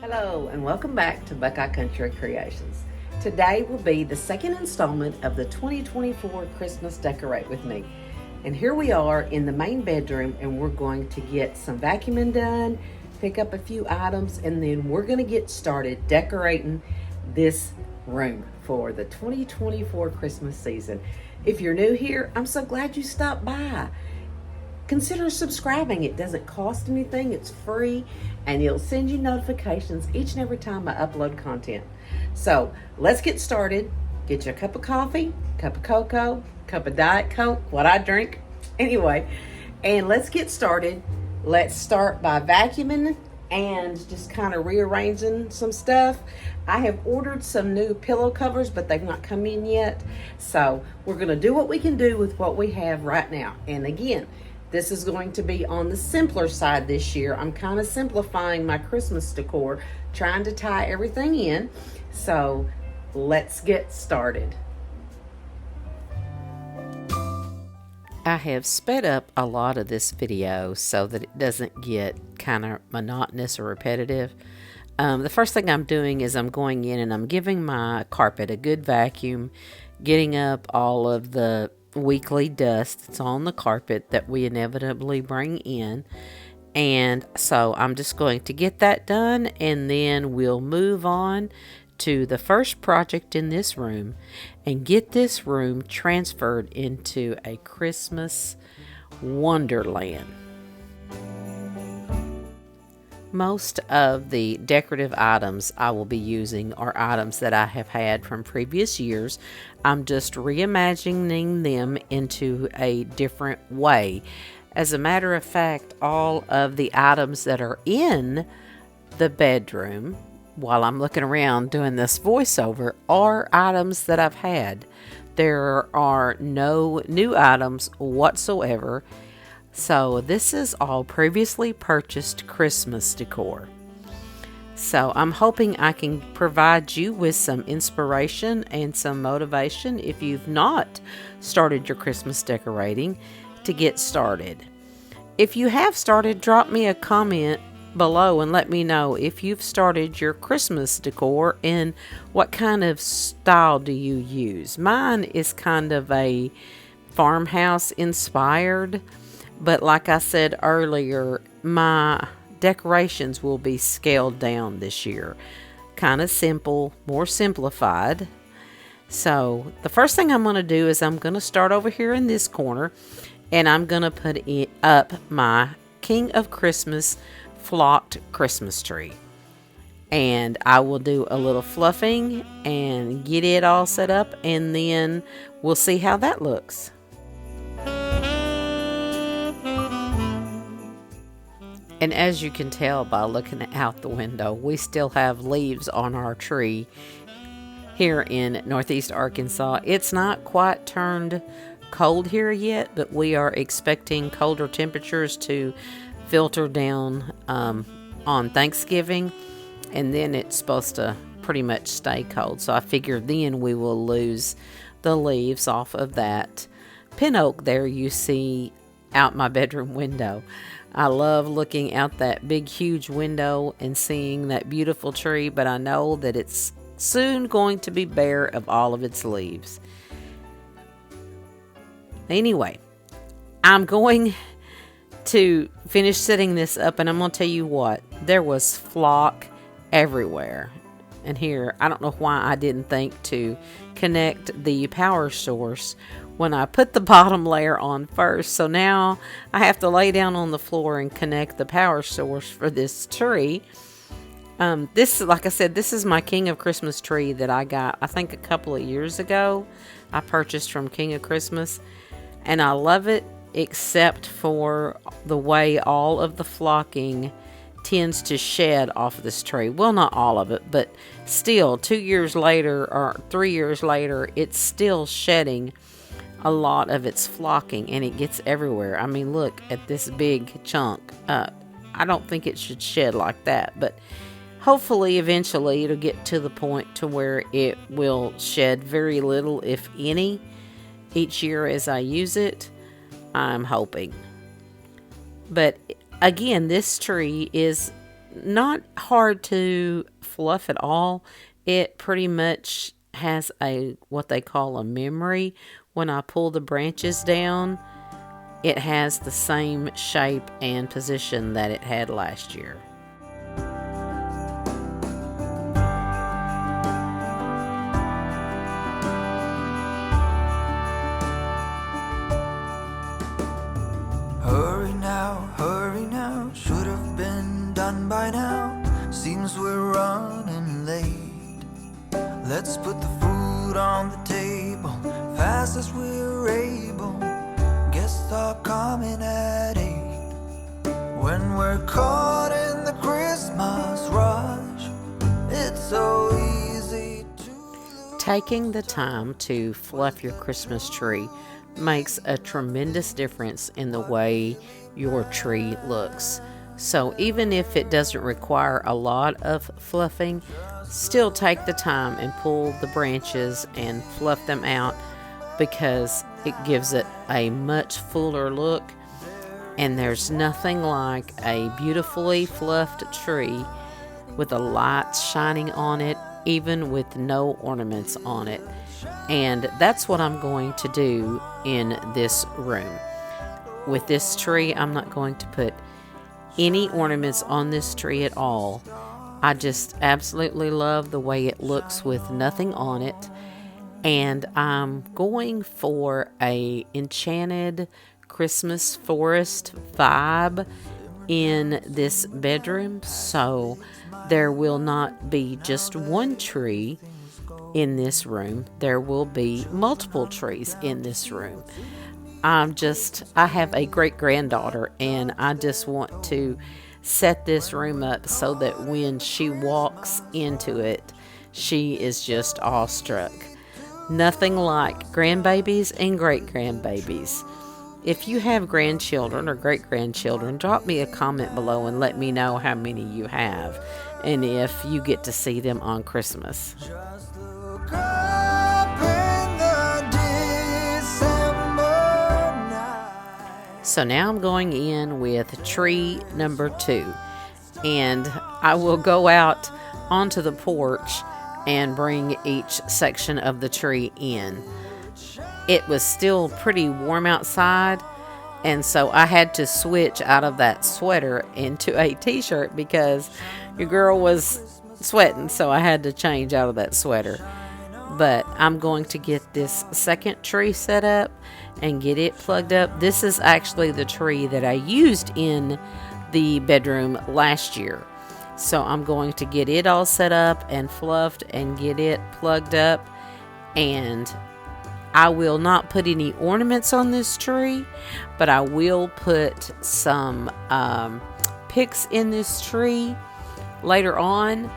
Hello and welcome back to Buckeye Country Creations. Today will be the second installment of the 2024 Christmas Decorate with Me. And here we are in the main bedroom and we're going to get some vacuuming done, pick up a few items, and then we're going to get started decorating this room for the 2024 Christmas season. If you're new here, I'm so glad you stopped by. Consider subscribing. It doesn't cost anything, it's free, and it'll send you notifications each and every time I upload content. So let's get started. Get you a cup of coffee, cup of cocoa, cup of Diet Coke, what I drink. Anyway, and let's get started. Let's start by vacuuming and just kind of rearranging some stuff. I have ordered some new pillow covers, but they've not come in yet. So we're going to do what we can do with what we have right now. And again, this is going to be on the simpler side this year. I'm kind of simplifying my Christmas decor, trying to tie everything in. So let's get started. I have sped up a lot of this video so that it doesn't get kind of monotonous or repetitive. The first thing I'm doing is I'm going in and I'm giving my carpet a good vacuum, getting up all of the weekly dust that's on the carpet that we inevitably bring in. And so I'm just going to get that done, and then we'll move on to the first project in this room and get this room transferred into a Christmas wonderland. Most of the decorative items I will be using are items that I have had from previous years. I'm just reimagining them into a different way. As a matter of fact, all of the items that are in the bedroom, while I'm looking around doing this voiceover, are items that I've had. There are no new items whatsoever. So this is all previously purchased Christmas decor. So I'm hoping I can provide you with some inspiration and some motivation if you've not started your Christmas decorating to get started. If you have started, drop me a comment below and let me know if you've started your Christmas decor and what kind of style do you use. Mine is kind of a farmhouse inspired. But like I said earlier, my decorations will be scaled down this year. Kind of simple, more simplified. So the first thing I'm going to do is I'm going to start over here in this corner. And I'm going to put up my King of Christmas flocked Christmas tree. And I will do a little fluffing and get it all set up. And then we'll see how that looks. And as you can tell by looking out the window, we still have leaves on our tree here in Northeast Arkansas. It's not quite turned cold here yet, but we are expecting colder temperatures to filter down on Thanksgiving. And then it's supposed to pretty much stay cold. So I figure then we will lose the leaves off of that pin oak there you see out my bedroom window. I love looking out that big, huge window and seeing that beautiful tree, but I know that it's soon going to be bare of all of its leaves. Anyway, I'm going to finish setting this up, and I'm going to tell you what, there was flock everywhere. And here, I don't know why I didn't think to connect the power source when I put the bottom layer on first. So now I have to lay down on the floor and connect the power source for this tree. This, like I said, this is my King of Christmas tree that I got, I think, a couple of years ago. I purchased from King of Christmas, and I love it except for the way all of the flocking tends to shed off of this tree. Well, not all of it, but still 2 years later or 3 years later, it's still shedding a lot of its flocking, and it gets everywhere. I mean, look at this big chunk. I don't think it should shed like that, but hopefully eventually it'll get to the point to where it will shed very little, if any, each year as I use it. I'm hoping. But again, this tree is not hard to fluff at all. It pretty much has a what they call a memory. When I pull the branches down, it has the same shape and position that it had last year. Hurry now, should have been done by now. Seems we're running late. Let's put the food on the table, fast as we're able. Guests are coming at 8. When we're caught in the Christmas rush, it's so easy to Taking the time to fluff your Christmas tree makes a tremendous difference in the way your tree looks. So even if it doesn't require a lot of fluffing, still take the time and pull the branches and fluff them out, because it gives it a much fuller look. And there's nothing like a beautifully fluffed tree with the lights shining on it, even with no ornaments on it. And that's what I'm going to do in this room. With this tree, I'm not going to put any ornaments on this tree at all. I just absolutely love the way it looks with nothing on it. And I'm going for a enchanted Christmas forest vibe in this bedroom. So there will not be just one tree in this room. There will be multiple trees in this room. I have a great granddaughter, and I just want to set this room up so that when she walks into it, she is just awestruck. Nothing like grandbabies and great grandbabies. If you have grandchildren or great grandchildren, drop me a comment below and let me know how many you have and if you get to see them on Christmas. just look up in the December night. So now I'm going in with tree number 2, and I will go out onto the porch and bring each section of the tree in. It was still pretty warm outside, and so I had to switch out of that sweater into a t-shirt because your girl was sweating, so I had to change out of that sweater. But I'm going to get this second tree set up and get it plugged up. This is actually the tree that I used in the bedroom last year. So I'm going to get it all set up and fluffed and get it plugged up. And I will not put any ornaments on this tree, but I will put some picks in this tree later on.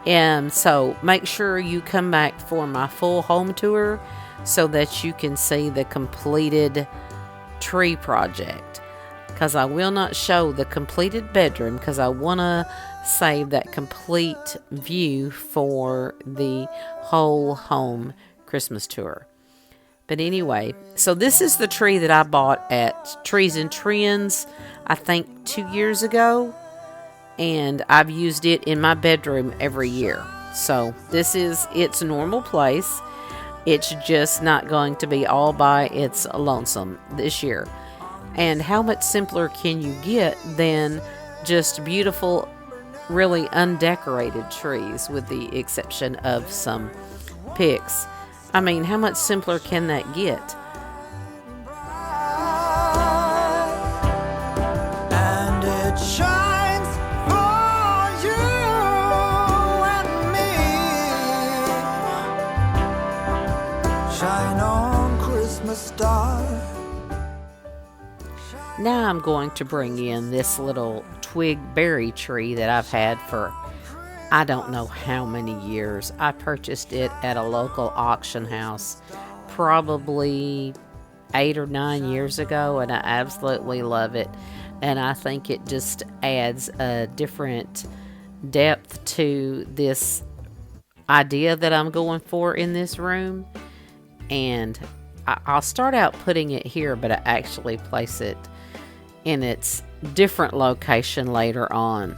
And so make sure you come back for my full home tour so that you can see the completed tree project, because I will not show the completed bedroom because I want to save that complete view for the whole home Christmas tour. But anyway, so this is the tree that I bought at Trees and Trends, I think 2 years ago. And I've used it in my bedroom every year. So this is its normal place. It's just not going to be all by its lonesome this year. And how much simpler can you get than just beautiful, really undecorated trees, with the exception of some picks? I mean, how much simpler can that get? And it shines for you and me. Shine on, Christmas star. Now I'm going to bring in this little twig berry tree that I've had for I don't know how many years. I purchased it at a local auction house probably 8 or 9 years ago, and I absolutely love it. And I think it just adds a different depth to this idea that I'm going for in this room. And I'll start out putting it here, but I actually place it in its different location later on.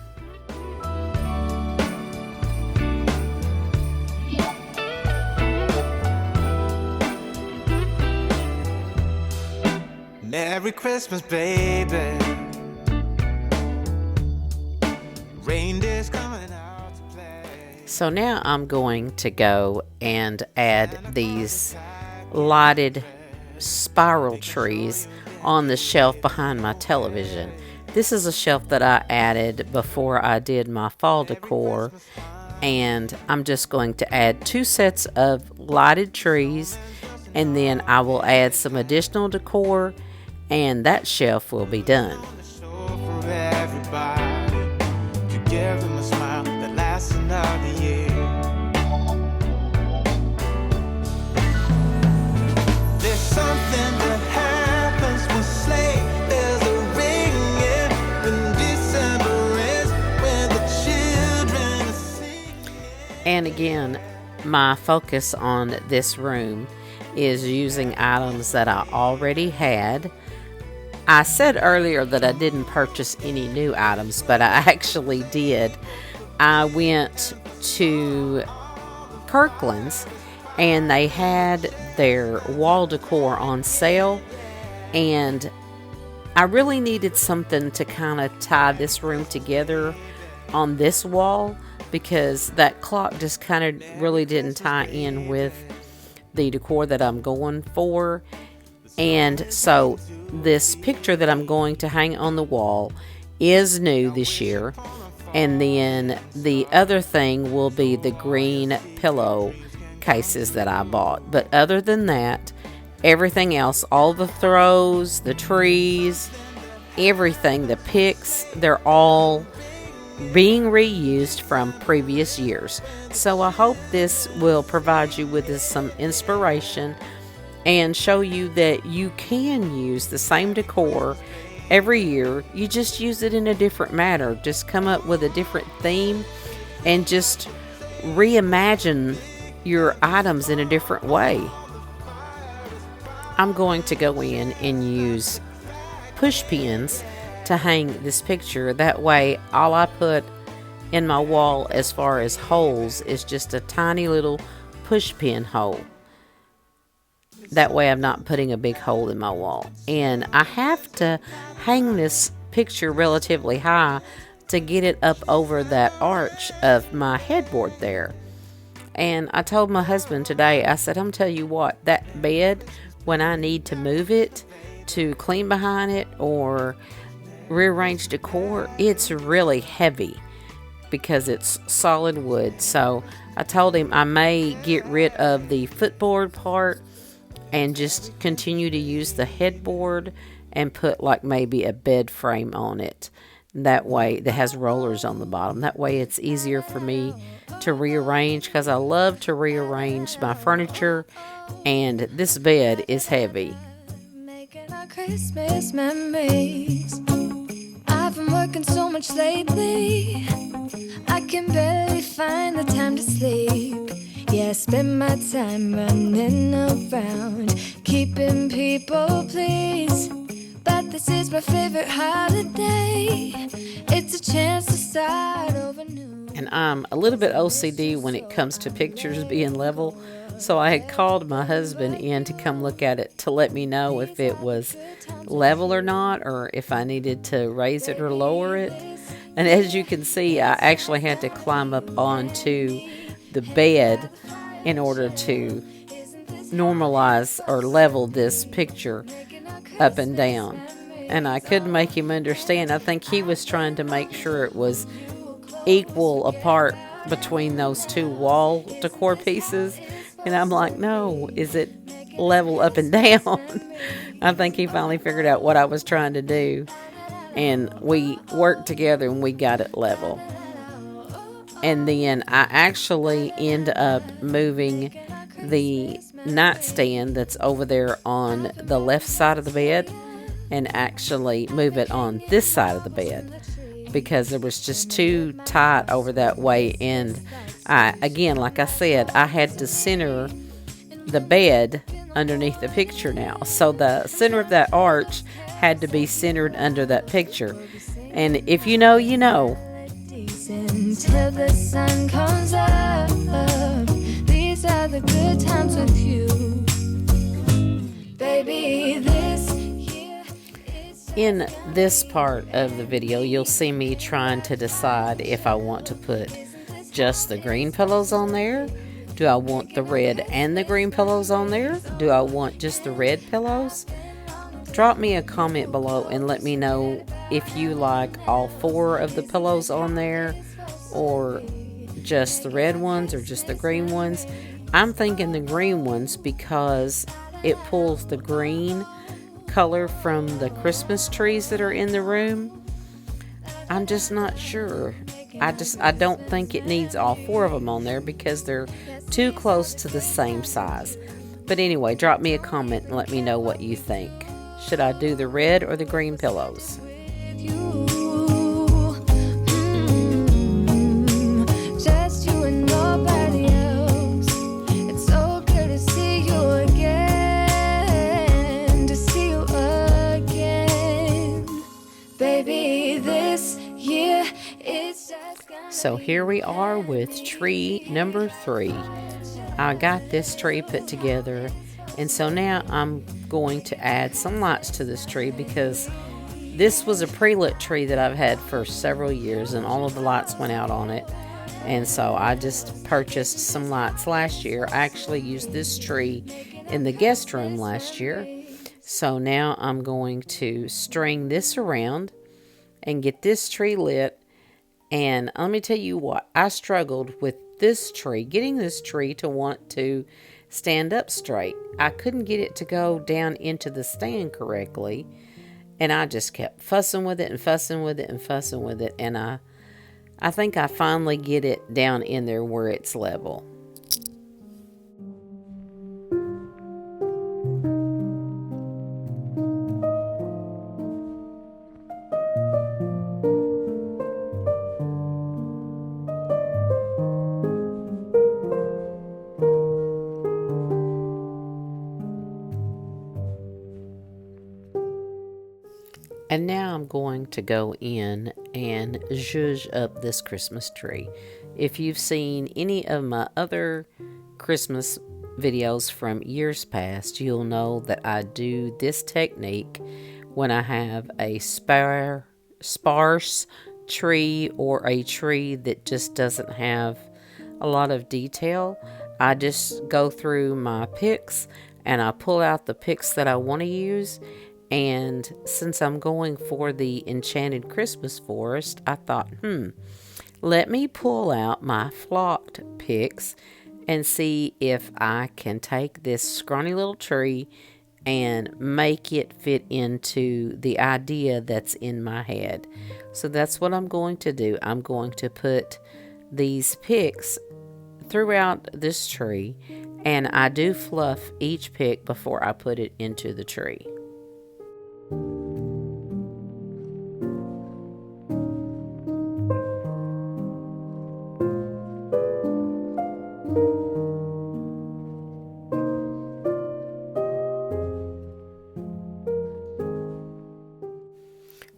Merry Christmas, baby. Reindeer's coming out to play. So now I'm going to go and add these lighted spiral trees on the shelf behind my television. This is a shelf that I added before I did my fall decor, and I'm just going to add 2 sets of lighted trees, and then I will add some additional decor, and that shelf will be done. Show for everybody to give them a smile that lasts another year. There's something that happens when sleigh bells are ringing, when December ends, when the children are singing. And again, my focus on this room is using items that I already had. I said earlier that I didn't purchase any new items, but I actually did. I went to Kirkland's and they had their wall decor on sale, and I really needed something to kind of tie this room together on this wall, because that clock just kind of really didn't tie in with the decor that I'm going for. And so this picture that I'm going to hang on the wall is new this year, and then the other thing will be the green pillow cases that I bought. But other than that, everything else, all the throws, the trees, everything, the picks, they're all being reused from previous years. So I hope this will provide you with some inspiration and show you that you can use the same decor every year. You just use it in a different manner. Just come up with a different theme and just reimagine your items in a different way. I'm going to go in and use push pins to hang this picture. That way, all I put in my wall as far as holes is just a tiny little push pin hole. That way I'm not putting a big hole in my wall. And I have to hang this picture relatively high to get it up over that arch of my headboard there. And I told my husband today, I said, I'm telling you what, that bed, when I need to move it to clean behind it or rearrange decor, it's really heavy because it's solid wood. So I told him I may get rid of the footboard part and just continue to use the headboard and put like maybe a bed frame on it. That way, that has rollers on the bottom. That way it's easier for me to rearrange, because I love to rearrange my furniture, and this bed is heavy. Making our Christmas memories. I've been working so much lately, I can barely find the time to sleep. Yeah, I spend my time running around, keeping people pleased. But this is my favorite holiday. It's a chance to start over new. And I'm a little bit OCD when it comes to pictures being level. So I had called my husband in to come look at it to let me know if it was level or not, or if I needed to raise it or lower it. And as you can see, I actually had to climb up onto the bed in order to normalize or level this picture up and down. And I couldn't make him understand. I think he was trying to make sure it was equal apart between those two wall decor pieces. And I'm like, no, is it level up and down? I think he finally figured out what I was trying to do. And we worked together and we got it level. And then I actually end up moving the nightstand that's over there on the left side of the bed and actually move it on this side of the bed, because it was just too tight over that way. And again, like I said, I had to center the bed underneath the picture now. So the center of that arch had to be centered under that picture. And if you know, you know. Till the sun comes up, these are the good times with you, baby, this year. In this part of the video, you'll see me trying to decide if I want to put just the green pillows on there. Do I want the red and the green pillows on there? Do I want just the red pillows? Drop me a comment below and let me know if you like all 4 of the pillows on there, or just the red ones, or just the green ones. I'm thinking the green ones because it pulls the green color from the Christmas trees that are in the room. I'm just not sure. I don't think it needs all 4 of them on there because they're too close to the same size. But anyway, drop me a comment and let me know what you think. Should I do the red or the green pillows? Just you and nobody else. It's so good to see you again. To see you again. Baby, this year it's just gonna So here we are with tree number 3. I got this tree put together, and so now I'm going to add some lights to this tree because this was a pre-lit tree that I've had for several years, and all of the lights went out on it. And so I just purchased some lights last year. I actually used this tree in the guest room last year. So now I'm going to string this around and get this tree lit. And let me tell you what, I struggled with this tree, getting this tree to want to stand up straight. I couldn't get it to go down into the stand correctly. And I just kept fussing with it and fussing with it and fussing with it. And I think I finally get it down in there where it's level. And now I'm going to go in and zhuzh up this Christmas tree. If you've seen any of my other Christmas videos from years past, you'll know that I do this technique when I have a sparse tree or a tree that just doesn't have a lot of detail. I just go through my picks and I pull out the picks that I want to use. And since I'm going for the Enchanted Christmas Forest, I thought, let me pull out my flocked picks and see if I can take this scrawny little tree and make it fit into the idea that's in my head. So that's what I'm going to do. I'm going to put these picks throughout this tree, and I do fluff each pick before I put it into the tree.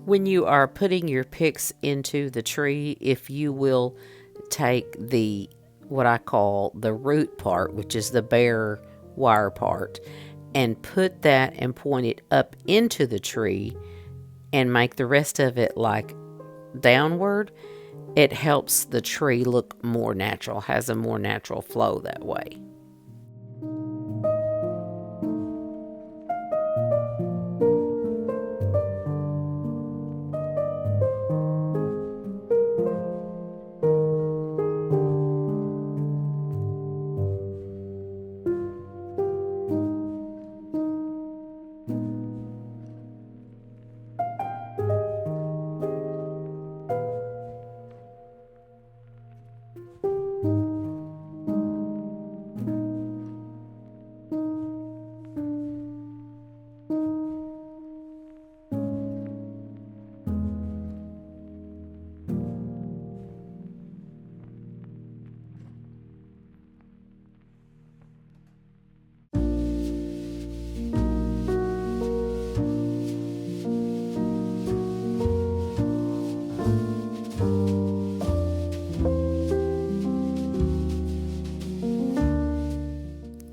When you are putting your picks into the tree, if you will take the, what I call the root part, which is the bare wire part, and put that and point it up into the tree and make the rest of it like downward, it helps the tree look more natural, has a more natural flow that way.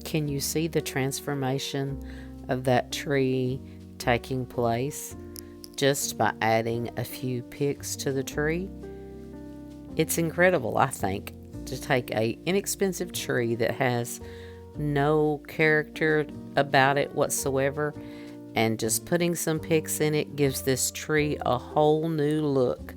Can you see the transformation of that tree taking place? just by adding a few picks to the tree. It's incredible, I think, to take a inexpensive tree that has no character about it whatsoever, and just putting some picks in it gives this tree a whole new look.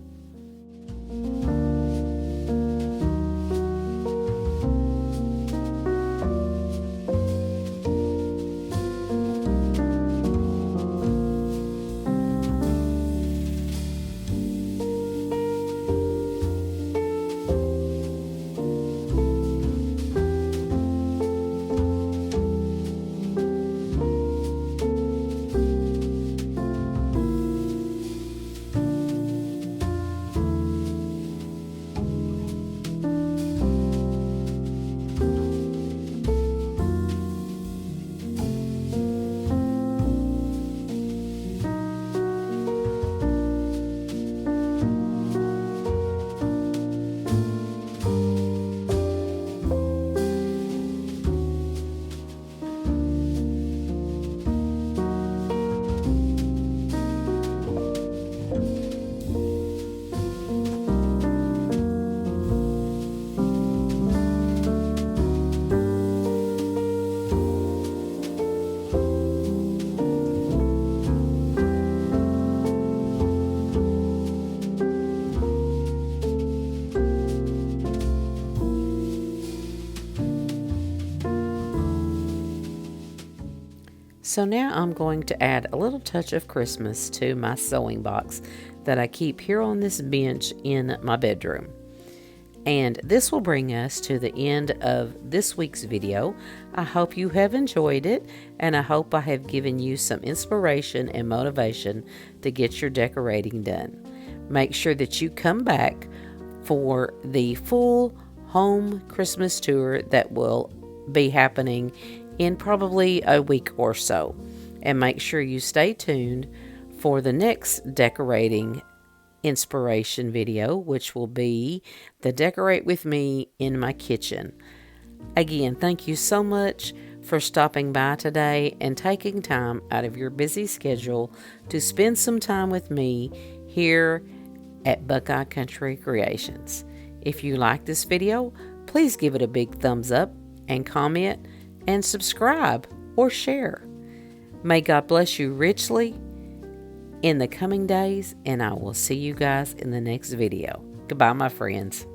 So now I'm going to add a little touch of Christmas to my sewing box that I keep here on this bench in my bedroom. And this will bring us to the end of this week's video. I hope you have enjoyed it, and I hope I have given you some inspiration and motivation to get your decorating done. Make sure that you come back for the full home Christmas tour that will be happening in probably a week or so. And make sure you stay tuned for the next decorating inspiration video, which will be the Decorate With Me in my kitchen. Again, thank you so much for stopping by today and taking time out of your busy schedule to spend some time with me here at Buckeye Country Creations. If you like this video, please give it a big thumbs up and comment and subscribe or share. May God bless you richly in the coming days, and I will see you guys in the next video. Goodbye, my friends.